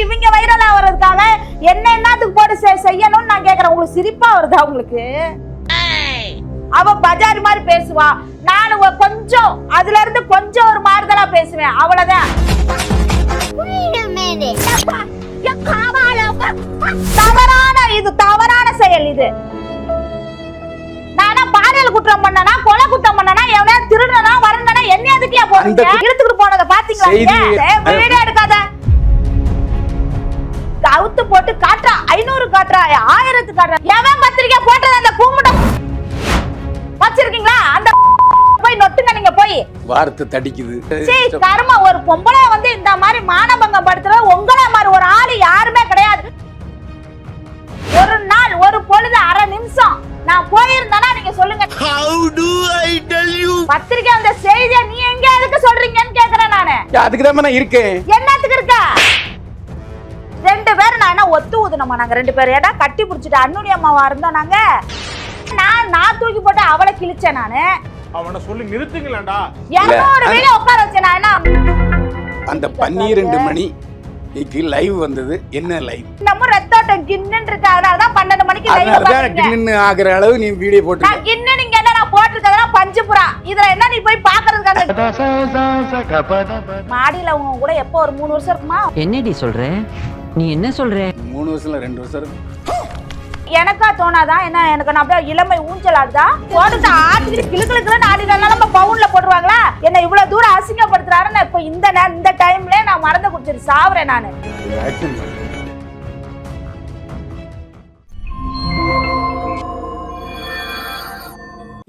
இவங்க வைரல் ஆவறதுக்காக என்னத்துக்கு போட்டு செய்யணும்னு நான் கேக்குறேன். உங்களுக்கு சிரிப்பா வருதா உங்களுக்கு? அவ பஜாரி மாதிரி பேசுவா, நான் கொஞ்சம் அதுல இருந்து கொஞ்சம் ஒரு மாறுதலா பேசுவேன், அவ்வளவுதான். தவறான செயல் இது. நானா பாலியல் குற்றம் பண்ணனா, கொலை குற்றம் பண்ணனா, எவனே திருடனா வரண்டனா என்ன எதுக்கியா போறீங்க? இழுத்துட்டு போனத பாத்தீங்களா? வீடியோ எடுக்காத, அவுத்து போட்டு காட்றா, 500 காட்றா, 1000 காட்றா. எவன் பத்திரிக்கை போட்டது? அந்த கூமுடம் வச்சிருக்கீங்களா? அந்த போய் நொட்டுங்க நீங்க போய். வார்த்தை தடிக்குது. சீ கர்ம. ஒரு பொம்பளை வந்து இந்த மாதிரி மானபங்கம் படுத்துறது உங்கள மாதிரி ஒரு ஆளு யாருமே கிடையாது. ஒரு நாள் ஒரு பொழுது அரை நிமிஷம் நான் போயிருந்தேனா நீங்க சொல்லுங்க. How do I tell you? பத்திரிக்கை அந்த செய்தியை நீ எங்க எதுக்கு சொல்றீங்கன்னு கேக்குறேன் நானு. அதுக்கு தான் நான் இருக்கேன். என்னத்துக்கு இருக்க? 2 பேரும் நான் என்ன ஒத்து ஊதுனமா? நாங்க 2 பேரும் ஏடா கட்டி பிடிச்சிட்டு அன்னுடைய அம்மாவா இருந்தோம் நாங்க. நான் தூக்கி போட்டு அவளை கிழிச்சேன் நானு. அவனை சொல்லி நிறுத்துங்களேன்டா. 200 வீடியோ உட்கார வச்சேன் நான். என்ன அந்த 12 மணி லைவ் வந்தது? என்ன லைவ்? நம்ம ரத்தோட்டம் கின்னன் இருக்கு, அதனால தான் 12 மணிக்கு லைவ் பாத்தீங்க. கின்னன் ஆகுற அளவு நீ வீடியோ போட்டு. நான் கின்னன் இங்க என்ன நான் போட்டுட்டதா பஞ்சுபுரா. இதுல என்ன நீ போய் பாக்குறதுக்காக? மாடியில உங்க கூட எப்போ ஒரு 3 வருஷம் இருக்குமா? என்னடி சொல்ற நீ? என்ன சொல்ற? 3 வருஷம் 2 வருஷம் இருக்கு. எனக்கா தோணாதா? என்ன எனக்கு நான் அப்படியே இளமை ஊஞ்சல் ஆடுதா? போட்டுட்டு ஆட்டிட்டு கிளுக்கிளுக்குன்னு ஆடினால நம்ம பவுன்ல போட்டுருவாங்களா? என்ன இவ்வளவு தூரம் அசிங்கப்படுத்துறாருன்னு இப்ப இந்த டைம்ல நான் மறந்து குடிச்சிட்டு சாவுறேன் நானு.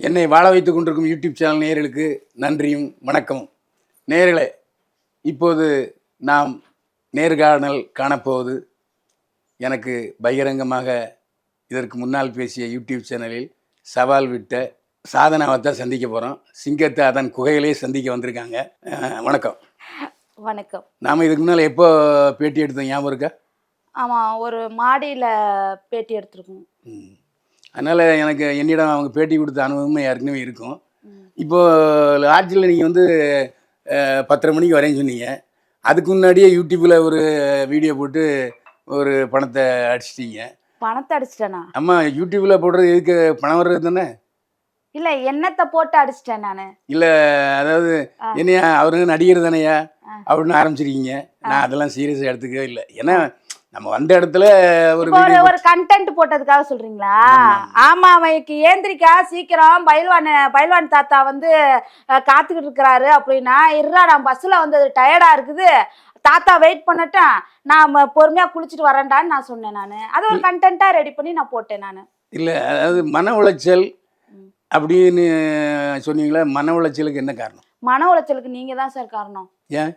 என்னை வாழ வைத்துக் கொண்டிருக்கும் யூடியூப் சேனல் நேயர்களுக்கு நன்றியும் வணக்கமும். நேயர்களே, இப்போது நாம் நேர்காணல் காணப்போவது எனக்கு பகிரங்கமாக இதற்கு முன்னால் பேசிய யூடியூப் சேனலில் சவால் விட்ட சாதனாவை தான் சந்திக்க போகிறோம். சிங்கத்தை அதன் குகையிலே சந்திக்க வந்திருக்காங்க. வணக்கம். வணக்கம். நாம் இதுக்கு முன்னால் எப்போ பேட்டி எடுத்தோம் ஞாபகம் இருக்கா? ஆமாம், ஒரு மாடியில் பேட்டி எடுத்துருக்கோம். அதனால் எனக்கு என்னிடம் அவங்க பேட்டி கொடுத்த அனுபவமே ஏற்கனவே இருக்கும். இப்போது லாட்ஜில் நீங்கள் வந்து 10:30 மணிக்கு வரேன்னு சொன்னீங்க. அதுக்கு முன்னாடியே யூடியூப்பில் ஒரு வீடியோ போட்டு ஒரு பணத்தை அடிச்சிட்டீங்க. பணத்தை அடிச்சிட்டேனா? அம்மா, யூடியூப்ல போடுறது எதுக்கு? பணம் வர்றது தானே. இல்ல, எண்ணத்தை போட்டு அடிச்சிட்டேன் நானு. இல்ல, அதாவது என்னையா அவரு நடிகர் தானையா அப்படின்னு ஆரம்பிச்சிருக்கீங்க. நான் அதெல்லாம் சீரியஸா எடுத்துக்கவே இல்லை. ஏன்னா நம்ம வந்த இடத்துல ஒரு கண்டென்ட் போட்டதுக்காக சொல்றீங்களா? ஆமா, அவைக்கு ஏந்திரிக்கா சீக்கிரம், பயில்வான் தாத்தா வந்து காத்துக்கிட்டு இருக்கிறாரு அப்படின்னா, இருடா நான் பஸ்ல வந்து டயர்டா இருக்குது, தாத்தா வெயிட் பண்ணட்டும், நான் பொறுமையா குளிச்சுட்டு வரேன்டான்னு நான் சொன்னேன். நானு அதை ஒரு கண்டென்ட்டா ரெடி பண்ணி நான் போட்டேன் நானு. இல்ல, அதாவது மன உளைச்சல் அப்படின்னு சொன்னீங்களா? மன உளைச்சலுக்கு என்ன காரணம்? மன உளைச்சலுக்கு நீங்க தான் சார் காரணம். ஏன்?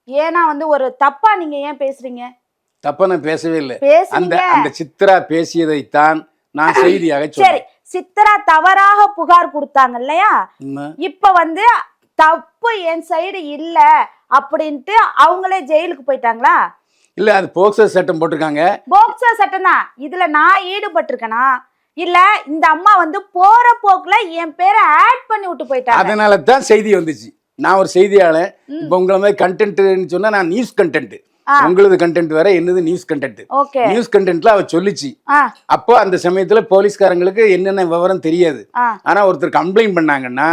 ஏன்னா வந்து ஒரு தப்பா நீங்க ஏன் பேசுறீங்க? தப்பா நான் பேசவே இல்லை. அந்த சித்ரா பேசியதைத்தான் நான் செய்தியாக சொன்னேன். சரி, சித்ரா தவறாக புகார் கொடுத்தாங்க இல்லையா? இப்ப வந்து தப்பு என் சைடு இல்ல அப்படின்ட்டு அவங்களே ஜெயிலுக்கு போயிட்டாங்களா? இல்ல, அது போக்சோ சட்டம் போட்டிருக்காங்க. போக்சோ சட்டம் தான். இதுல நான் ஈடுபட்டிருக்கேனா? இல்ல இந்த அம்மா வந்து போற போக்குல என் பேரை ஆட் பண்ணி விட்டு போயிட்டாங்க. அதனால தான் செய்தி வந்துச்சு. நான் ஒரு செய்தியாளர். இப்ப உங்களை மாதிரி கண்டென்ட்னு சொன்னா நான் நியூஸ் கண்டென்ட். உங்களது கண்டென்ட் வேற, என்னது நியூஸ் கண்டென்ட். நியூஸ் கண்டென்ட்ல அவ சொல்லிச்சு. அப்போ அந்த சமயத்துல போலீஸ்காரங்களுக்கு என்னென்ன விவரம் தெரியாது. ஆனா ஒருத்தர் கம்ப்ளைண்ட் பண்ணாங்கன்னா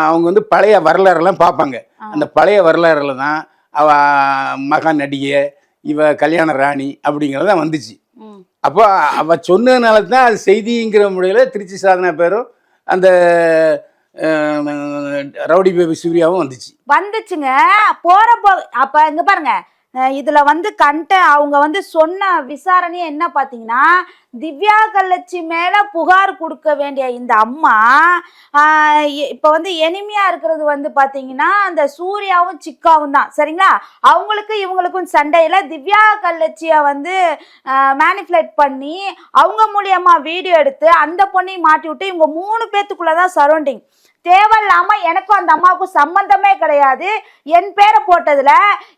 அவங்க வந்து பழைய வரலாறு எல்லாம் பார்ப்பாங்க. அந்த பழைய வரலாறுல தான் அவ மகா நடிகை, இவ கல்யாண ராணி அப்படிங்கறத வந்துச்சு. அப்போ அவ சொன்னதுனால தான் அது செய்திங்கிற முறையில திருச்சி சாதனா பேரும் அந்த ரவுடி பேபி சூர்யாவும் வந்துச்சுங்க. போற அப்ப இங்க பாருங்க, இதுல வந்து அவங்க வந்து சொன்ன விசாரணையே என்ன பாத்தீங்கன்னா, திவ்யா கள்ளச்சி மேல புகார் கொடுக்க வேண்டிய இந்த அம்மா இப்ப வந்து எனிமையா இருக்கிறது வந்து பாத்தீங்கன்னா அந்த சூர்யாவும் சிக்காவும் தான். சரிங்களா? அவங்களுக்கு இவங்களுக்கும் சண்டையில திவ்யா கள்ளச்சிய வந்து மேனிபுலேட் பண்ணி அவங்க மூலியமா வீடியோ எடுத்து அந்த பொண்ணையும் மாட்டி விட்டு இவங்க 3 பேத்துக்குள்ளதான் சரௌண்டிங். தேவையில்லாம எனக்கும் அந்த அம்மாவுக்கும் சம்பந்தமே கிடையாது. என் பேரை போட்டதுல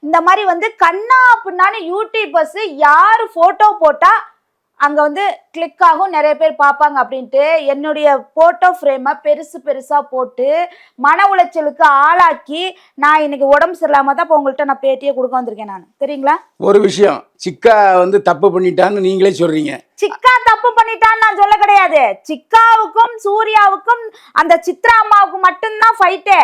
இந்த மாதிரி வந்து கண்ணா அப்படின்னாலும் யூடியூபர்ஸ் யாரு போட்டோ போட்டா அங்க வந்து கிளிக் ஆகும், நிறைய பேர் பார்ப்பாங்க அப்படின்ட்டு என்னுடைய போட்டோ ஃப்ரேமை பெருசு பெருசா போட்டு மன உளைச்சலுக்கு ஆளாக்கி நான் இன்னைக்கு உடம்பு சரியில்லாம தான் இப்போ உங்கள்கிட்ட நான் பேட்டியே கொடுக்க வந்திருக்கேன் நான், தெரியுங்களா? ஒரு விஷயம், சிக்கா வந்து தப்பு பண்ணிட்டான்னு நீங்களே சொல்றீங்க. சிக்கா தப்பு பண்ணிட்டான்னு நான் சொல்ல கிடையாது. சிக்காவுக்கும் சூர்யாவுக்கும் அந்த சித்ரா அம்மாவுக்கும் மட்டும்தான் ஃபைட்டே.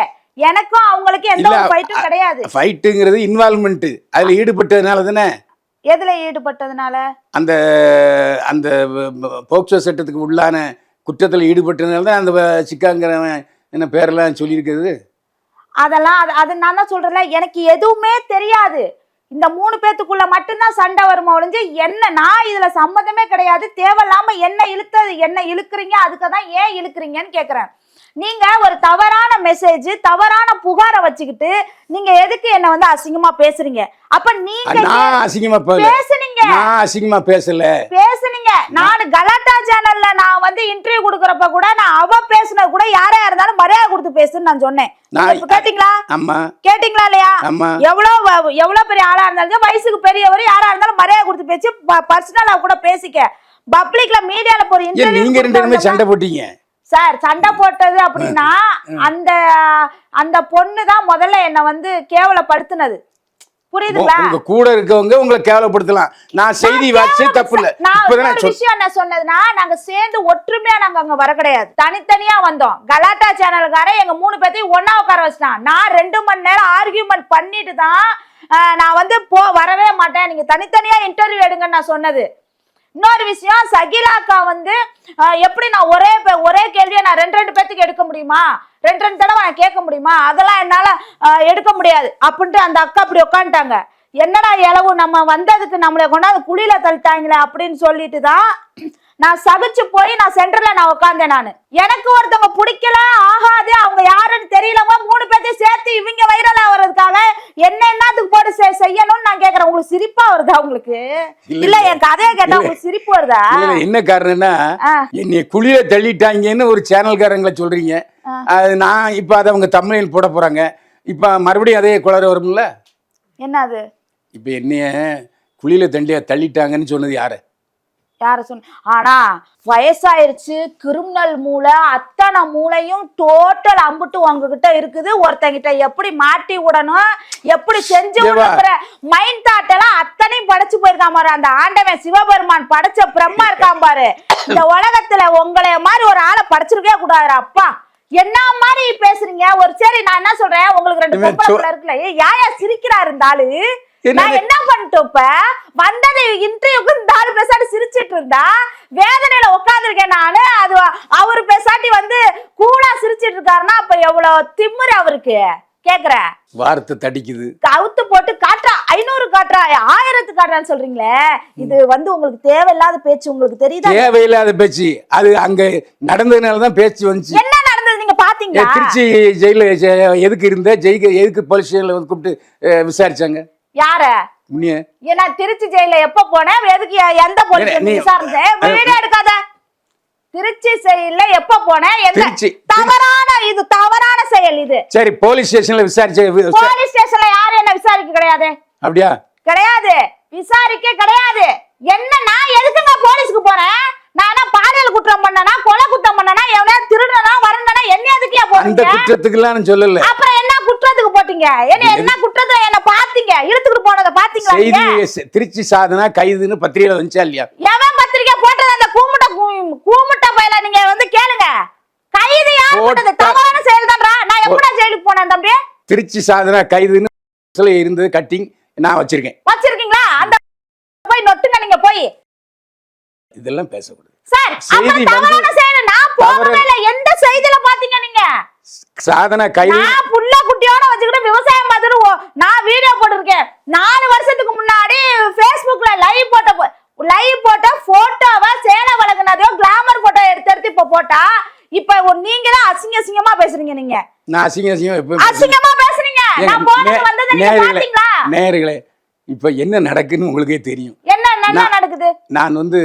எனக்கும் அவங்களுக்கு எந்த ஒரு ஃபைட்டும் கிடையாது. ஃபைட்டுங்கிறது இன்வால்வ்மெண்ட், அதுல ஈடுபட்டதுனால தானே. எதுல ஈடுபட்டதுனால? அந்த அந்த போக்சோ சட்டத்துக்கு உள்ளான குற்றத்தில் ஈடுபட்டதுனால தான் அந்த சிக்காங்கிறவன் என்ன பேரெல்லாம் சொல்லியிருக்கிறது. அதெல்லாம் அது நான் தான் சொல்றேன்ல, எனக்கு எதுவுமே தெரியாது. இந்த 3 பேத்துக்குள்ள மட்டும்தான் சண்டை வருமா ஒழிஞ்சு என்ன நான் இதுல சம்மதமே கிடையாது. தேவையில்லாம என்ன இழுக்கிறீங்க, அதுக்கு தான் ஏன் இழுக்கிறீங்கன்னு கேக்குறேன். நீங்க ஒரு தவறான மெசேஜ், தவறான புகாரை வச்சுக்கிட்டு நீங்க எதுக்கு என்ன வந்து அசிங்கமா பேசுறீங்க? அப்ப நீங்க அசிங்கமா பேசுனீங்க, அசிங்கமா பேசுனீங்க. நான் கலாட்டா சேனல்ல நான் வந்து இன்டர்வியூ கொடுக்கறப்ப கூட நான் அவ பேசுனது கூட யாரா இருந்தாலும் மரியாதை கொடுத்து பேசுன்னு நான் சொன்னேன். கேட்டீங்களா? கேட்டீங்களா இல்லையா? எவ்வளவு பெரிய ஆளா இருந்தாலும் வயசுக்கு பெரியவர் யாரா இருந்தாலும் மரியாதை கொடுத்து பேசி பர்சனலா கூட பேசிக்க. பப்ளிக்ல மீடியால போற இன்டர்வியூ நீங்க 2 பேருமே சண்டை போட்டீங்க சார். சண்டை போட்டது அப்படின்னா அந்த பொண்ணு தான் முதல்ல என்ன வந்து கேவலப்படுத்தினது, புரியுதுங்களா? உங்க கூட இருக்கவங்க உங்களை கேவலப்படுத்தலாம், நான் செய்தி வாசி தப்பு இல்ல. நான் விஷயம் என்ன சொன்னதுன்னா, நாங்க சேர்ந்து ஒற்றுமையா நாங்க அங்க வர கிடையாது, தனித்தனியா வந்தோம். கலாட்டா சேனலுக்கார எங்க 3 பேத்தையும் ஒன்னா உட்கார வச்சுட்டான். நான் 2 மணி நேரம் ஆர்கியூமெண்ட் பண்ணிட்டு தான் நான் வந்து வரவே மாட்டேன், நீங்க தனித்தனியா இன்டர்வியூ எடுங்கன்னு நான் சொன்னது. இன்னொரு விஷயம், சகிலாக்கா வந்து எப்படி நான் ஒரே கேள்வியை நான் 2 பேத்துக்கு எடுக்க முடியுமா, 2 தடவை நான் கேட்க முடியுமா? அதெல்லாம் என்னால எடுக்க முடியாது அப்படின்ட்டு அந்த அக்கா அப்படி உட்காந்துட்டாங்க. என்னடா இளவு, நம்ம வந்ததுக்கு நம்மளை கொண்டாந்து குழியில தள்ளிட்டாங்களே அப்படின்னு சொல்லிட்டு தான் நான் சகிச்சு போய் நான் சென்டர்ல நான் உட்காந்தேன். நான் எனக்கு ஒருத்தவங்க பிடிக்கல, ஆகாது, அவங்க யாருன்னு தெரியலவங்க 3 பேத்தையும் சேர்த்து இவங்க வைரல் ஆகிறதுக்காக என்னத்துக்கு போட்டு செய்யணும்னு நான் கேக்குறேன். உங்களுக்கு சிரிப்பா வருதா? உங்களுக்கு இல்ல என் கதையை கேட்டா உங்களுக்கு சிரிப்பு வருதா? என்ன காரணம்னா, என்னைய குழியில தள்ளிட்டாங்கன்னு ஒரு சேனல்காரங்களை சொல்றீங்க. அது நான் இப்ப அதை அவங்க தமிழில் போட போறாங்க. இப்ப மறுபடியும் அதே குளற வரும்ல. என்னது? இப்ப என்னைய குழியில தள்ளிட்டாங்கன்னு சொன்னது யாரு சொன்ன? ஆனா வயசாயிருச்சு, கிரிமினல் மூளை, அத்தனை மூளையும் டோட்டல் அம்புட்டு உங்ககிட்ட இருக்குது. ஒருத்தங்கிட்ட எப்படி மாட்டி விடணும், எப்படி செஞ்சு விடுற மைண்ட் தாட் எல்லாம் அத்தனையும் படைச்சு போயிருக்கான் பாரு அந்த ஆண்டவன் சிவபெருமான், படைச்ச பிரம்மா இருக்கான் பாரு. இந்த உலகத்துல உங்களை மாதிரி ஒரு ஆளை படைச்சிருக்கே கூடாது. அப்பா என்ன மாதிரி பேசுறீங்க? ஒரு சரி நான் என்ன சொல்றேன், உங்களுக்கு 2 பொம்பளை இருக்குல்ல, யாயா சிரிக்கிறா இருந்தாலும் நான் என்ன பண்ணிட்டோம்? இப்ப வந்தது இன்டர்வியூக்கு இந்த ஆளு பேசாட்டி சிரிச்சிட்டு இருந்தா வேதனையில உட்காந்துருக்கேன் நானு. அது அவரு பேசாட்டி வந்து கூலா சிரிச்சிட்டு இருக்காருன்னா அப்ப எவ்வளவு திமிரு அவருக்கு கேக்குற. வார்த்தை தடிக்குது, கவுத்து போட்டு காட்டுறா, 500 காட்டுறா, 1000 காட்டுறான்னு சொல்றீங்களே. இது வந்து உங்களுக்கு தேவையில்லாத பேச்சு, உங்களுக்கு தெரியுதா? தேவையில்லாத பேச்சு. அது அங்க நடந்ததுனாலதான் பேச்சு வந்துச்சு. என்ன நடந்தது நீங்க பாத்தீங்களா? திருச்சி ஜெயில எதுக்கு இருந்த எதுக்கு போலீஸ் ஸ்டேஷன்ல வந்து கூப்பிட்டு விசாரிச்சாங்க? யார? ஏன்னா திருச்சி ஜெயில எப்ப போனேன், எதுக்கு எந்த போலீஸ் விசாரிச்சேன்? வீடியோ எடுக்காத. திருச்சி ஜெயில எப்ப போனேன்? தவறான செயல் இது. சரி, போலீஸ் ஸ்டேஷன்ல விசாரிச்ச? போலீஸ் ஸ்டேஷன்ல யாரும் என்ன விசாரிக்க கிடையாது. அப்படியா? கிடையாது, விசாரிக்க கிடையாது. என்ன நான் எதுக்குங்க போலீஸ்க்கு போறேன்? நானா பாலியல் குற்றம் பண்ணனா, கொலை குற்றம் பண்ணனா, எவனா திருடனா வரணும்னா என்ன எதுக்கு போறீங்க? அந்த குற்றத்துக்குலாம் சொல்லல. அப்புறம் என்ன குற்றத்துக்கு போட்டீங்க? என்ன குற்றத்தை என்ன பாத்தீங்க? இழுத்துக்கிட்டு போனதை பாத்தீங்களா? செய்தி திருச்சி சாதனா கைதுன்னு பத்திரிகையில வந்துச்சா இல்லையா? எவன் பத்திரிகை போட்டது? அந்த கூமுட்ட பையல நீங்க வந்து கேளுங்க. கைது யார் போட்டது? தவறான செயல் தான்டா. நான் எப்படா ஜெயிலுக்கு போனேன் தம்பி? திருச்சி சாதனா கைதுன்னு இருந்தது கட்டிங் நான் வச்சிருக்கீங்களா? அந்த போய் நொட்டுங்க நீங்க போய். இதெல்லாம் பேசக்கூடாது சார். செய்தி தவறான செயல் நான் போகவே இல்ல. எந்த செய்தில பாத்தீங்க நீங்க? சாதனா கைது. நான் புள்ள குட்டியோட வச்சிட்டு விவசாயம் பார்த்துட்டு நான் வீடியோ போட்டுருக்கேன். 4 வருஷத்துக்கு முன்னாடி Facebookல லைவ் போட்ட போட்டோவை சேலை வழங்குனதோ கிளாமர் போட்டோ எடுத்து இப்ப போட்டா இப்ப நீங்க தான் அசிங்கமா பேசுறீங்க. நீங்க நான் அசிங்கமா பேசுறீங்க. நான் போனது வந்தது நீங்க பாத்தீங்களா? நேயர்களே, இப்ப என்ன நடக்குன்னு உங்களுக்கே தெரியும். என்ன நடக்குது? நான் வந்து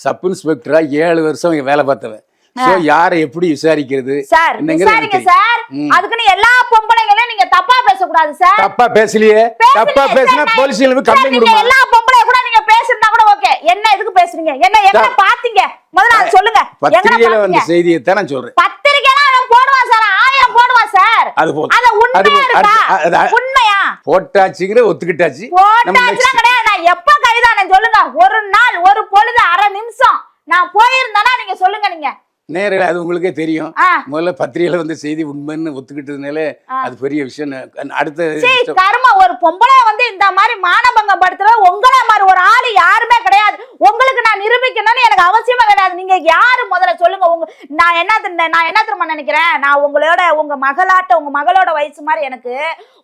சப் இன்ஸ்பெக்டரா 7 வருஷம் வேலை பார்த்தவன். யாரை எப்படி விசாரிக்கிறது? விசாரிங்க சார். அதுக்குன்னு எல்லா பொம்பளைங்களையும் நீங்க தப்பா பேசக்கூடாது சார். தப்பா பேசலையே. தப்பா பேசினா போலீஸ்ல கம்ப்ளைண்ட் கொடுங்க. எல்லா பொம்பளைய கூட நீங்க பேசினா கூட ஓகே. என்ன எதுக்கு பேசுறீங்க? என்ன எங்க பாத்தீங்க முதல்ல அது சொல்லுங்க. பத்திரிகையில வந்த செய்தியை தான் நான் சொல்றேன். பத்திரிகைலாம் அவன் போடுவான் சார், 1000 போடுவான் சார். அது போதும். அது உண்மையா இருக்கா? உண்மையா போட்டாச்சுங்கிற ஒத்துக்கிட்டாச்சு. போட்டாச்சுலாம் கிடையாது. நான் எப்ப கைதானேன் சொல்லுங்க? ஒரு நாள், ஒரு பொழுது, அரை நிமிஷம் நான் போயிருந்தேன்னா நீங்க சொல்லுங்க. நீங்க நேரில் அது உங்களுக்கே தெரியும். முதல்ல பத்திரிகையில வந்து செய்தி உண்மைன்னு ஒத்துக்கிட்டதுனால அது பெரிய விஷயம். அடுத்த கர்ம ஒரு பொம்பளை வந்து இந்த மாதிரி மானபங்கம் படுத்துற உங்களே மாதிரி ஒரு ஆளு யாருமே கிடையாது. உங்களுக்கு நான் நிரூபிக்கணும்னு எனக்கு அவசியமே கிடையாது. நீங்க யாரு முதல்ல சொல்லுங்க. நான் என்ன தெரியுமா நினைக்கிறேன், நான் உங்க மகளோட வயசு மாதிரி எனக்கு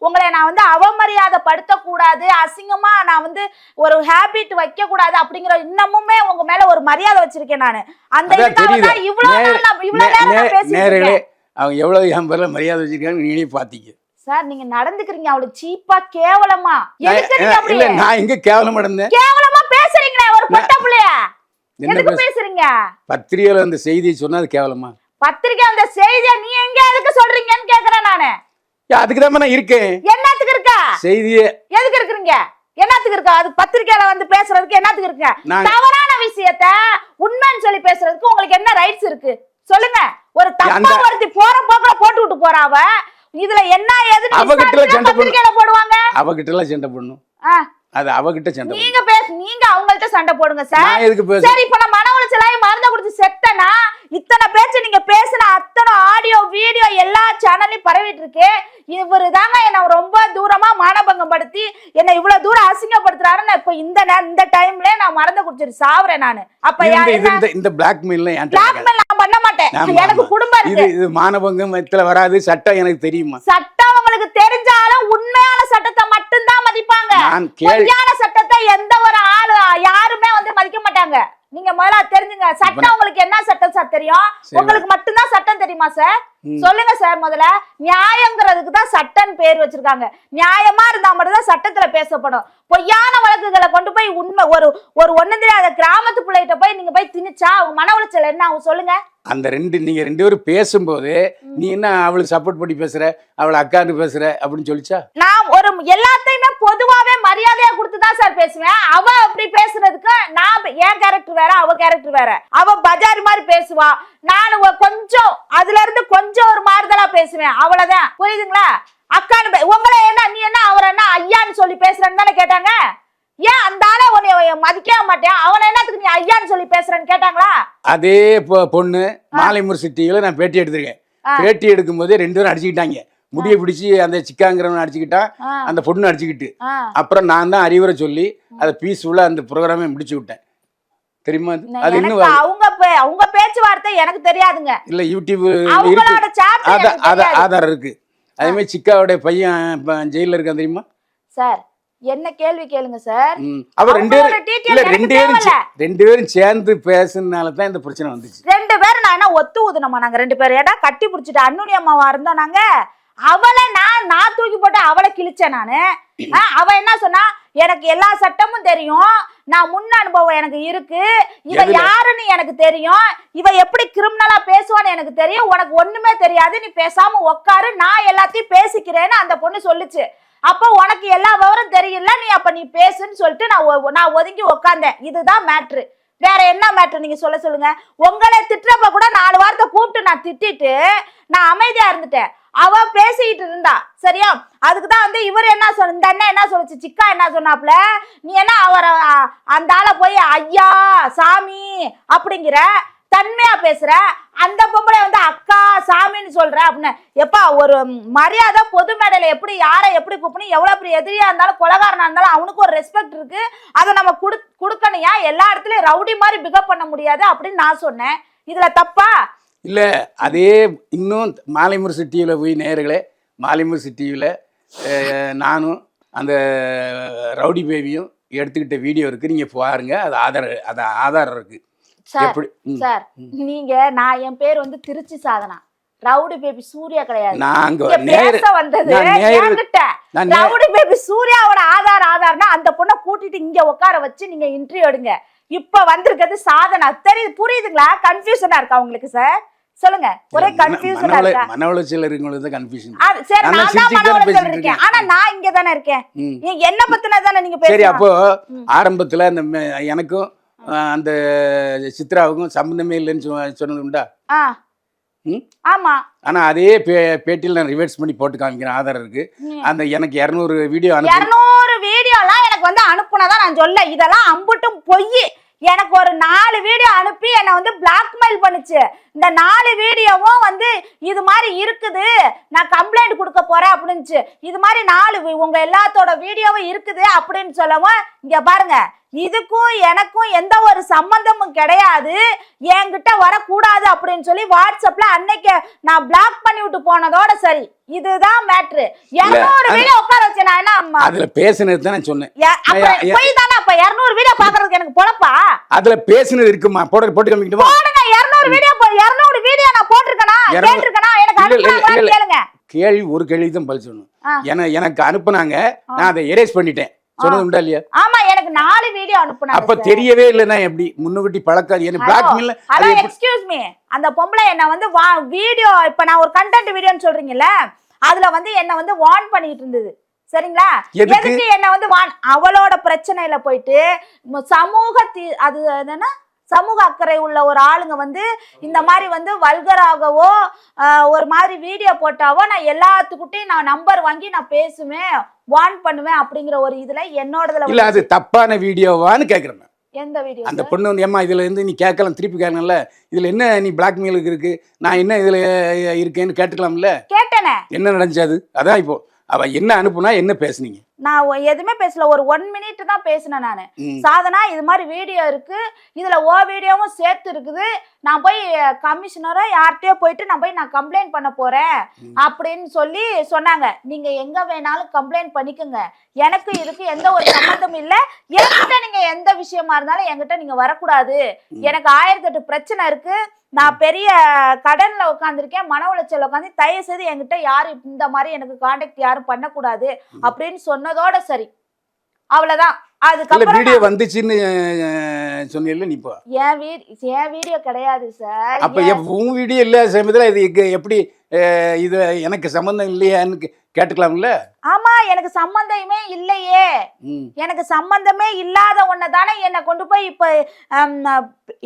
உங்களை நான் வந்து அவமரியாதை படுத்த கூடாது, அசிங்கமா நான் வந்து ஒரு ஹேபிட் வைக்க கூடாது அப்படிங்கிற இன்னமுமே உங்க மேல ஒரு மரியாதை வச்சிருக்கேன் நானு. அந்த இவ்வளவு நேரங்களே அவங்க எவ்வளவு என் பேர்ல மரியாதை வச்சிருக்காங்க நீங்களே பாத்தீங்க சார். நீங்க நடந்துக்கிறீங்க அவ்வளவு சீப்பா, கேவலமா. இல்ல நான் எங்க கேவலம் நடந்தேன்? கேவலமா பேசுறீங்களே ஒரு பொட்ட புள்ளைய. எதுக்கு பேசுறீங்க? பத்திரிகையில அந்த செய்தியை சொன்னா அது கேவலமா? பத்திரிகை அந்த செய்தியை நீ எங்க எதுக்கு சொல்றீங்கன்னு கேக்குறேன் நானு. அதுக்கு தான் நான் இருக்கேன். என்னத்துக்கு இருக்க செய்தியே? எதுக்கு இருக்கீங்க? என்னத்துக்கு இருக்கா? அது பத்திரிகையில வந்து பேசுறதுக்கு என்னத்துக்கு இருக்க? தவறான விஷயத்த உண்மைன்னு சொல்லி பேசுறதுக்கு உங்களுக்கு என்ன ரைட்ஸ் இருக்கு சொல்லுங்க. ஒரு தப்பா ஒருத்தி போற போக்குல போட்டு விட்டு போறாவ. இதுல என்ன ஏதுன்னு பத்திரிகையில போடுவாங்க. அவகிட்ட எல்லாம் சண்டை போடணும். அது அவகிட்ட சண்டை. நீங்க அவங்கள்ட்ட சண்டை போடுங்க சார். சரி, இப்ப நான் மன உளைச்சலாயி மருந்து குடிச்சு செத்தனா இத்தனை பேச்சு நீங்க பேசுன அத்தனை ஆடியோ வீடியோ எல்லா சேனல்லையும் பரவிட்டு இருக்கு. இவரு தாங்க என்ன ரொம்ப தூரமா மானபங்கம் படுத்தி என்ன இவ்வளவு தூரம் அசிங்கப்படுத்துறாருன்னு இப்ப இந்த டைம்ல நான் மருந்து குடிச்சிட்டு சாவுறேன் நானு. அப்ப இந்த பிளாக்மெயில் நான் பண்ண மாட்டேன். எனக்கு குடும்பம் இருக்கு. இது மானபங்கம் வராது. சட்டம் எனக்கு தெரியுமா? சட்டம் உங்களுக்கு தெரிஞ்சாலும் உண்மையான சட்டத்தை மட்டும்தான் மதிப்பாங்க. பொய்யான சட்டத்தை எந்த ஒரு ஆளு யாருமே வந்து மதிக்க மாட்டாங்க. நீங்க முதல்ல தெரிஞ்சுங்க. சட்டம் உங்களுக்கு என்ன சட்டம் சார் தெரியும்? உங்களுக்கு மட்டும்தான் சட்டம் தெரியுமா சார்? சொல்லுங்க சார். முதல்ல நியாயங்கிறதுக்கு தான் சட்டம் பேர் வச்சிருக்காங்க. நியாயமா இருந்தா மட்டும் தான் சட்டத்துல பேசப்படும். பொய்யான வழக்குகளை கொண்டு போய் உண்மை ஒரு ஒண்ணு தெரியாத கிராமத்து பிள்ளைகிட்ட போய் நீங்க போய் திணிச்சா அவங்க மன உளைச்சல் என்ன ஆகும் சொல்லுங்க. அந்த நீங்க ரெண்டு பேரும் பேசும்போது நீ என்ன அவளுக்கு சப்போர்ட் பண்ணி பேசுற, அவளை அக்கான்னு பேசுற அப்படின்னு சொல்லிச்சா? நான் ஒரு எல்லாத்தையுமே பொதுவாவே மரியாதையா கொடுத்துதான் சார் பேசுவேன். அவ அப்படி பேசுறதுக்கு நான் என் கேரக்டர் வேற, அவ கேரக்டர் வேற. அவ பஜாரி மாதிரி பேசுவா, நான் கொஞ்சம் அதுல இருந்து கொஞ்சம் ஒரு மாறுதலா பேசுவேன். அவ்வளவுதான். புரியுதுங்களா? அக்கான்னு உங்களை என்ன நீ என்ன அவர் என்ன ஐயான்னு சொல்லி பேசுறேன்னு தானே கேட்டாங்க. ஏன் அந்த ஆளை உன்னை மதிக்க மாட்டேன், அவனை என்னத்துக்கு நீ ஐயான்னு சொல்லி பேசுறேன்னு கேட்டாங்களா? அதே பொண்ணு மாலைமுர் சிட்டியில நான் பேட்டி எடுத்திருக்கேன். பேட்டி எடுக்கும் போதே 2 பேரும் அடிச்சுக்கிட்டாங்க. முடிய பிடிச்சி அந்த சிக்காங்கிறவன் அடிச்சுக்கிட்டான், அந்த பொண்ணு அடிச்சுக்கிட்டு. அப்புறம் நான் தான் அறிவுரை சொல்லி அதை பீஸ்ஃபுல்லா அந்த ப்ரோக்ராமே முடிச்சு விட்டேன். தெரியுமா? அது இன்னும் அவங்க பேச்சுவார்த்தை எனக்கு தெரியாதுங்க. இல்ல யூடியூப் ஆதாரம் இருக்கு. அதே மாதிரி சிக்காவோட பையன் ஜெயில இருக்கான் தெரியுமா சார்? என்ன கேள்வி கேளுங்க சார். அவர் ரெண்டு பேரும் சேர்ந்து பேசுனால தான் இந்த பிரச்சனை வந்துச்சு. 2 பேரும் நான் என்ன ஒத்து ஊதுனமா? நாங்க 2 பேரும் ஏடா கட்டி பிடிச்சிட்டு அன்னுனி அம்மாவா இருந்தோம் நாங்க. அவளை நான் தூக்கி போட்டு அவளை கிழிச்சேன் நானு. அவ என்ன சொன்னா, எனக்கு எல்லா சட்டமும் தெரியும், நான் முன் அனுபவம் எனக்கு இருக்கு, இவ யாருன்னு எனக்கு தெரியும், இவ எப்படி கிரிமினலா பேசுவான்னு எனக்கு தெரியும், உனக்கு ஒண்ணுமே தெரியாது, நீ பேசாம உட்காரு, நான் எல்லாத்தையும் பேசிக்கிறேன்னு அந்த பொண்ணு சொல்லுச்சு. அப்ப உனக்கு எல்லா விவரம் தெரியல, நீ பேசுன்னு சொல்லிட்டு நான் ஒதுங்கி உட்கார்ந்தேன். இதுதான் மேட்ரு. வேற என்ன மேட்ரு நீங்க சொல்லுங்க. உங்களை திட்டுறப்ப கூட 4 வார்த்தை கூப்பிட்டு நான் திட்டிட்டு நான் அமைதியா இருந்துட்டேன். அவ பேசிட்டு இருந்தா சரியா? அதுக்குதான் வந்து இவர் என்ன சொன்ன, இந்த அண்ணன் என்ன சொல்லுச்சு, சிக்கா என்ன சொன்னாப்ல, நீ என்ன அவரை அந்த ஆளை போய் ஐயா சாமி அப்படிங்கிற தன்மையா பேசுற, அந்த பொம்பளை வந்து அக்கா சாமின்னு சொல்ற அப்படின்னு. எப்பா ஒரு மரியாதை பொது மேடையில எப்படி யாரை எப்படி கூப்பிடணும், எவ்வளவு பெரிய எதிரியா இருந்தாலும் கொலகாரனா இருந்தாலும் அவனுக்கு ஒரு ரெஸ்பெக்ட் இருக்கு, அதை நம்ம கொடுக்கணும். எல்லா இடத்துலயும் ரவுடி மாதிரி பிகப் பண்ண முடியாது அப்படின்னு நான் சொன்னேன். இதுல தப்பா இல்ல? அதே இன்னும் மாலைமுர் சிட்டியில போய் நேர்களே, மாலைமுர் சிட்டியில நானும் அந்த ரவுடி பேபியும் எடுத்துக்கிட்ட வீடியோ இருக்கு, நீங்க பாருங்க. அது ஆதாரம் இருக்கு. சார் நீங்க நான் என் பேர் வந்து திருச்சி சாதனா, ரவுடி பேபி சூர்யா கிடையாது. ரவுடி பேபி சூர்யாவோட ஆதார்னா அந்த பொண்ணை கூட்டிட்டு இங்க உட்கார வச்சு நீங்க இன்டர்வியூ எடுங்க. இப்ப வந்திருக்கிறது சாதனா. தெரியுது? புரியுதுங்களா? கன்ஃபியூஷனா இருக்கா உங்களுக்கு சார்? சொல்லுங்க. ஒரே கன்ஃபியூஷனா இருக்கா? மன உளைச்சல் இருக்குங்களுக்கு தான் கன்ஃபியூஷன். சரி, நான் தான் மன உளைச்சல் இருக்கேன். ஆனா நான் இங்க தானே இருக்கேன். என்ன பத்தின தானே நீங்க பேசுறீங்க. சரி, அப்போ ஆரம்பத்துல அந்த எனக்கும் அந்த சித்ராவுக்கும் சம்பந்தமே இல்லைன்னு சொன்னது உண்டா? ஆமா. ஆனா அதே பேட்டியில் நான் ரிவர்ஸ் பண்ணி போட்டு காமிக்கிறேன், ஆதாரம் இருக்கு. அந்த எனக்கு 200 வீடியோ 200 வீடியோலாம் எனக்கு வந்து அனுப்புனதா நான் சொல்ல. இதெல்லாம் அம்புட்டும் பொய். எனக்கு ஒரு 4 வீடியோ அனுப்பி என்னை வந்து பிளாக்மெயில் பண்ணுச்சு. இந்த 4 வீடியோவும் வந்து இது மாதிரி இருக்குது, நான் கம்ப்ளைண்ட் கொடுக்க போறேன் அப்படின்னுச்சு. இது மாதிரி 4 உங்க எல்லாத்தோட வீடியோவும் இருக்குது அப்படின்னு சொல்லவும், இங்க பாருங்க, இதுக்கும் எனக்கும் எந்த ஒரு சம்பந்தமும் கிடையாது, என்கிட்ட வரக்கூடாது அப்படின்னு சொல்லி வாட்ஸ்அப்ல அன்னைக்கு நான் பிளாக் பண்ணி விட்டு போனதோட சரி. இதுதான் மேட்ரு. 200 வீடியோ உட்கார வச்சு நான் என்ன அதுல பேசினது தான் நான் சொன்னேன். போய் தானே அப்ப 200 வீடியோ பாக்குறதுக்கு எனக்கு பொழப்பா? அதுல பேசினது இருக்குமா? போட்டு காமிக்கிட்டு போடுங்க. 200 வீடியோ நான் போட்டிருக்கேனா கேட்டிருக்கேனா? எனக்கு அனுப்புனாங்களா கேளுங்க. கேள்வி ஒரு கேள்வி தான் பதில் சொல்லணும். எனக்கு அனுப்புனாங்க, நான் அதை எரேஸ் பண்ணிட்டேன். சொன்னது உண்டா இல்லையா? ஆமா, எனக்கு 4 வீடியோ அனுப்புனாங்க. அப்ப தெரியவே இல்லைன்னா எப்படி? முன்னுக்குட்டி பழக்காது என்ன பிளாக்மெயில்? Hello, excuse me. அந்த பொம்பளை என்ன வந்து வீடியோ, இப்ப நான் ஒரு கண்டென்ட் வீடியோன்னு சொல்றீங்கல்ல, அதுல வந்து என்ன வந்து வார்ன் பண்ணிட்டு இருந்தது. சரிங்களா? எதுக்கு என்ன வந்து அவளோட பிரச்சனையில போயிட்டு அது என்னன்னா சமூக அக்கறை உள்ள ஒரு ஆளுங்க வந்து இந்த மாதிரி வந்து வல்கராகவோ ஒரு மாதிரி வீடியோ போட்டாவோ நான் எல்லாத்துக்கிட்டையும் நான் நம்பர் வாங்கி நான் பேசுவேன், வார்ன் பண்ணுவேன் அப்படிங்கிற ஒரு இதுல என்னோடதுல இல்ல அது தப்பான வீடியோவான்னு கேக்குறேன். எந்த வீடியோ? அந்த பொண்ணு வந்து ஏமா இதுல இருந்து நீ கேட்கலாம், திருப்பி கேட்கலாம்ல, இதுல என்ன நீ பிளாக்மெயிலுக்கு இருக்கு, நான் என்ன இதுல இருக்கேன்னு கேட்டுக்கலாம்ல. கேட்டேனே. என்ன நடந்துச்சு அது? அதான் இப்போ அவ என்ன அனுப்புனா என்ன பேசுனீங்க? நான் எதுவுமே பேசல. ஒரு 1 மினிட் தான் பேசினேன் நானு. சாதனா இது மாதிரி வீடியோ இருக்கு, இதுல வீடியோவும் சேர்த்து இருக்குது, நான் போய் கமிஷனரோ யார்கிட்டயோ போயிட்டு நான் கம்ப்ளைண்ட் பண்ண போறேன் அப்படின்னு சொல்லி சொன்னாங்க. நீங்க எங்க வேணாலும் கம்ப்ளைண்ட் பண்ணிக்கோங்க, எனக்கு இதுக்கு எந்த ஒரு சம்மந்தமும் இல்லை, என்கிட்ட நீங்க எந்த விஷயமா இருந்தாலும் என்கிட்ட நீங்க வரக்கூடாது, எனக்கு 1008 பிரச்சனை இருக்கு, நான் பெரிய கடன்ல உட்காந்துருக்கேன், மன உளைச்சல் உட்காந்து, தயவு செய்து என்கிட்ட யாரும் இந்த மாதிரி எனக்கு கான்டாக்ட் யாரும் பண்ணக்கூடாது அப்படின்னு சொன்னதோட சரி. அவ்வளவுதான். அதுக்கப்புறம் வீடியோ வந்துச்சுன்னு சொன்னீங்கல்ல நீ. இப்போ என் வீடியோ கிடையாது சார். அப்ப உன் வீடியோ இல்ல சமயத்துல இது எப்படி இது எனக்கு சம்பந்தம் இல்லையான்னு கேட்டுக்கலாம்ல? ஆமா, எனக்கு சம்பந்தமே இல்லையே. எனக்கு சம்பந்தமே இல்லாத ஒன்ன தானே என்னை கொண்டு போய்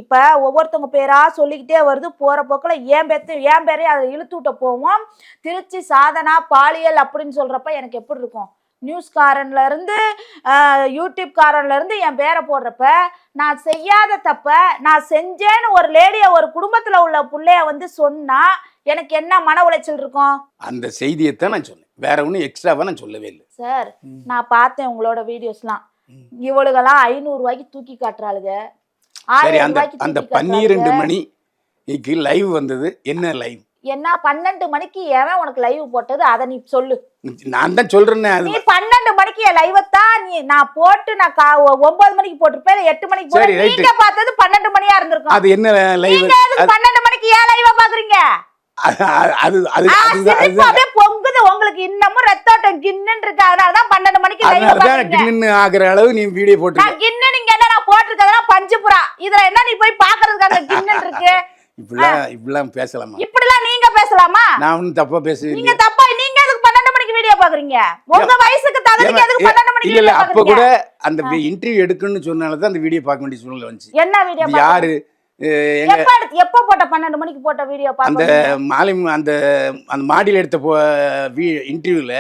இப்ப ஒவ்வொருத்தவங்க பேரா சொல்லிக்கிட்டே வருது. போற போக்குல என் பேரே அதை இழுத்து விட்ட போவோம். திருச்சி சாதனா பாலியல் அப்படின்னு சொல்றப்ப எனக்கு எப்படி இருக்கும்? நியூஸ்காரன்ல இருந்து யூடியூப் காரன்ல இருந்து என் பேரை போடுறப்ப நான் செய்யாத தப்ப நான் செஞ்சேன்னு ஒரு லேடிய, ஒரு குடும்பத்துல உள்ள புள்ளைய வந்து சொன்னா எனக்கு என்ன மன உளைச்சல் இருக்கும்? அந்த செய்தியைத்தான் நான் சொன்னேன், வேற ஒன்றும் எக்ஸ்ட்ராவா நான் சொல்லவே இல்லை சார். நான் பார்த்தேன் உங்களோட வீடியோஸ்லாம். இவளுகெல்லாம் 500 ரூபாய்க்கு தூக்கி காட்டுறாளுங்க. அந்த 12 மணிக்கு லைவ் வந்தது. என்ன லைவ்? என்ன 12 மணிக்கு எவன் உனக்கு லைவ் போட்டது? அதை நீ சொல்லு. நான் தான் சொல்றேன். நீ 12 மணிக்கு என் லைவத்தான் நான் போட்டு நான் 9 மணிக்கு போட்டிருப்பேன், 8 மணிக்கு போட்டு நீங்க பார்த்தது 12 மணியா இருந்திருக்கும். அது என்ன லைவ்? 12 மணிக்கு ஏன் லைவா பாக்குறீங்க? பொங்குது உங்களுக்கு, இன்னமும் ரத்தோட்டம் கின்னு இருக்கு, அதனாலதான் 12 மணிக்கு கின்னு ஆகுற அளவு நீ வீடியோ போட்டு கின்னு நீங்க என்ன நான் போட்டிருக்கதெல்லாம் பஞ்சுபுரா, இதுல என்ன நீ போய் பாக்குறதுக்காக கின்னு இருக்கு? இப்படிலாம் பேசலாமா? இப்படிலாம் நீங்க பேசலாமா? நான் ஒன்னும் தப்பா பேசுறேன். நீங்க தப்பா, நீங்க எதுக்கு 12 மணிக்கு வீடியோ பாக்குறீங்க? உங்க வயசுக்கு தகுதிக்கு எதுக்கு 12 மணிக்கு வீடியோ பாக்குறீங்க? அப்ப கூட அந்த இன்டர்வியூ எடுக்கணும்னு சொன்னால தான் அந்த வீடியோ பார்க்க வேண்டிய சூழ்நிலை வந்துச்சு. என்ன வீடியோ? யாரு எப்ப போட்ட 12 மணிக்கு போட்ட வீடியோ அந்த மாலை அந்த மாடியில எடுத்த இன்டர்வியூல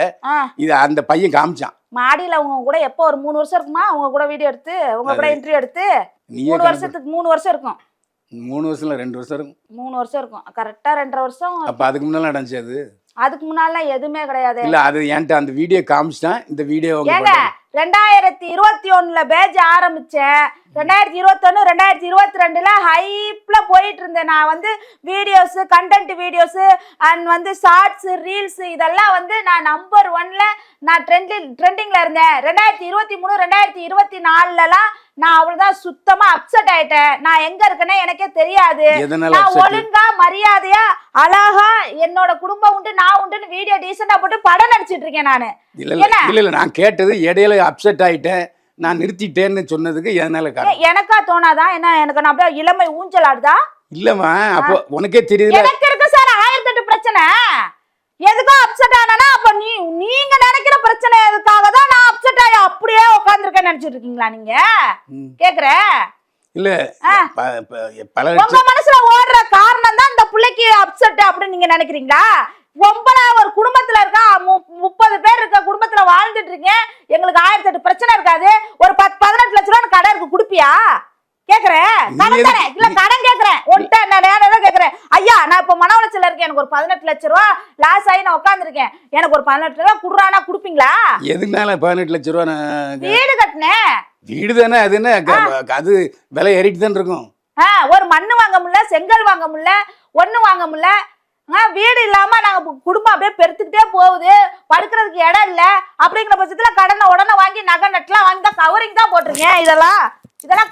இது அந்த பையன் காமிச்சான். மாடியில உங்க கூட எப்போ ஒரு 3 வருஷம் இருக்குமா? உங்க கூட வீடியோ எடுத்து உங்க கூட இன்டர்வியூ எடுத்து 3 வருஷத்துக்கு 3 வருஷம் இருக்கும். 3 வருஷம் இல்ல 2 வருஷம் இருக்கும். 3 வருஷம் இருக்கும். கரெக்டா 2.5 வருஷம். அப்ப அதுக்கு முன்னால நடந்துச்சு அது? அதுக்கு முன்னால எதுவுமே கிடையாது. இல்ல அது ஏன்ட்ட அந்த வீடியோ காமிச்சான். இந்த வீடியோ 2021ல பேஜ் ஆரம்பிச்சேன். 2021 2022ல ஹைப்ல போயிட்டு இருந்தேன். நான் வந்து வீடியோஸ், கண்டென்ட் வீடியோஸ் அண்ட் வந்து ஷார்ட்ஸ், ரீல்ஸ் இதெல்லாம் வந்து நான் நம்பர் 1ல நான் ட்ரெண்டிங்ல இருந்தேன். 2023 2024லலாம் நான் அவ்வளவுதான் சுத்தமா அப்செட் ஆயிட்டேன். நான் எங்க இருக்கேனே எனக்கே தெரியாது. நான் ஒழுங்கா மரியாதையா அழகா என்னோட குடும்பம் உண்டு நான் உண்டுன்னு வீடியோ டீசெண்டா போட்டு படம் நடிச்சிட்டு இருக்கேன் நானு. இல்ல நான் கேட்டது இடையில அப்செட் ஆயிட்டேன், நான் நிறுத்திட்டேன்னு சொன்னதுக்கு எதனால? எனக்கா தோணாதான்? என்ன எனக்கு நான் அப்படியே இளமை ஊஞ்சல் ஆடுதா? இல்லம்மா, அப்போ உனக்கே தெரியுது. எனக்கு இருக்கு சார் 1008 பிரச்சனை. எதுக்கோ அப்செட் ஆனா அப்ப நீங்க நினைக்கிற பிரச்சனை எதுக்காக தான் நான் அப்செட் ஆகி அப்படியே உட்கார்ந்துருக்கேன்னு நினைச்சிட்டு இருக்கீங்களா நீங்க? கேக்குற இல்ல பல உங்க மனசுல ஓடுற காரணம் தான் இந்த பிள்ளைக்கு அப்செட் அப்படின்னு நீங்க நினைக்கிறீங்களா? பொம்பளை ஒரு குடும்பத்துல இருக்கா, 30 பேர் இருக்க குடும்பத்துல வாழ்ந்துட்டு இருக்கேன், எங்களுக்கு 1008 பிரச்சனை இருக்காது, ஒரு 18 லட்ச ரூபாய் கடை இருக்கு, குடுப்பியா? கேக்குறேன், கடன் தரேன், இல்ல கடன் கேக்குறேன், ஒன்ட்ட நான் நேரம் கேக்குறேன். ஐயா நான் இப்ப மன உளைச்சல இருக்கேன், எனக்கு ஒரு 18 லட்ச ரூபாய் லாஸ் ஆகி நான் உட்காந்துருக்கேன், எனக்கு ஒரு 18 லட்ச ரூபாய் குடுறானா குடுப்பீங்களா? எதுனால 18 லட்ச ரூபா? வீடு கட்டினேன். வீடு தானே, அது என்ன அது விலை ஏறிட்டு தான் இருக்கும். ஒரு மண்ணு வாங்க முடியல, செங்கல் வாங்க முடியல, ஒண்ணு வாங்க முடியல, வீடு இல்லாம நாங்க குடும்பம் அப்படியே பெருத்துக்கிட்டே போகுது, படுக்கிறதுக்கு இடம் இல்ல. அப்படிங்கிற பட்சத்துல கடனை உடனே வாங்கி நகை நட்டுலாம் வாங்கி தான் கவரிங் தான் போட்டிருக்கேன். இதெல்லாம்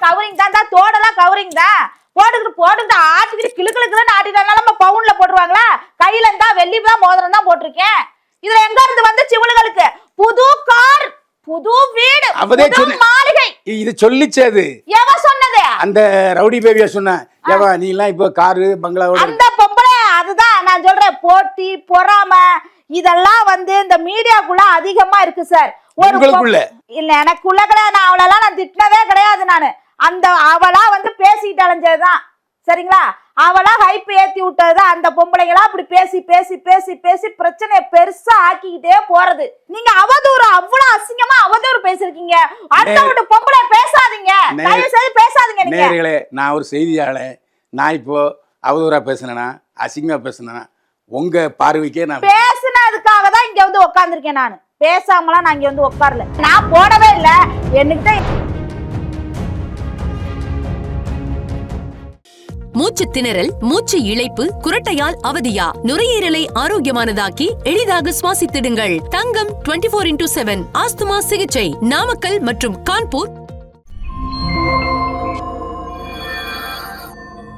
கவரிங் தான், தோடெல்லாம் கவரிங் தான் போட்டுக்கிட்டு ஆட்டிக்கிட்டு கிளுக்கிளுக்குன்னு ஆட்டிட்டாலும் நம்ம பவுன்ல போட்டுருவாங்களா? கையில இருந்தா வெள்ளி தான் மோதிரம் தான் போட்டிருக்கேன். இதுல எங்க இருந்து வந்து சிவளுகளுக்கு புது கார், புது வீடு, புது மாளிகை? இது சொல்லிச்சு. அது எவ சொன்னது? அந்த ரவுடி பேபியா சொன்ன. எவ நீ எல்லாம் இப்ப காரு பங்களாவோட அந்த பொம்பளை. அதுதான் நான் சொல்றேன், போட்டி பொறாமை இதெல்லாம் வந்து இந்த மீடியாக்குள்ள அதிகமா இருக்கு சார். உங்களுக்குள்ள இல்ல, எனக்குள்ள கிடையாது. நான் அவளெல்லாம் நான் திட்டினதே கிடையாது. நானு அந்த அவளா வந்து பேசிட்டு அலைஞ்சதுதான், சரிங்களா? அவளா ஹைப் ஏத்தி விட்டதுதான். அந்த பொம்பளைங்களா அப்படி பேசி பேசி பேசி பேசி பிரச்சனையை பெருசா ஆக்கிக்கிட்டே போறது. நீங்க அவதூறு, அவ்வளவு அசிங்கமா அவதூறு பேசிருக்கீங்க. அடுத்த பொம்பளை பேசாதீங்க, தயவு செய்து பேசாதீங்க. நேயர்களே, நான் ஒரு செய்தியாளர். நான் இப்போ அவதூறா பேசினேனா, அசிங்கமா பேசினேனா, உங்க பார்வைக்கே நான் பேசினதுக்காக தான் இங்க வந்து உட்கார்ந்துருக்கேன். நான் பேசாமலாம் நான் இங்க வந்து உட்காரல, நான் போடவே இல்லை. என்கிட்ட மூச்சு திணறல், மூச்சு இழைப்பு, குரட்டையால் அவதியா? நுரையீரலை ஆரோக்கியமானதாக்கி எளிதாக சுவாசித்திடுங்கள். தங்கம் 24x7 ஆஸ்துமா சிகிச்சை நாமக்கல் மற்றும் கான்பூர்.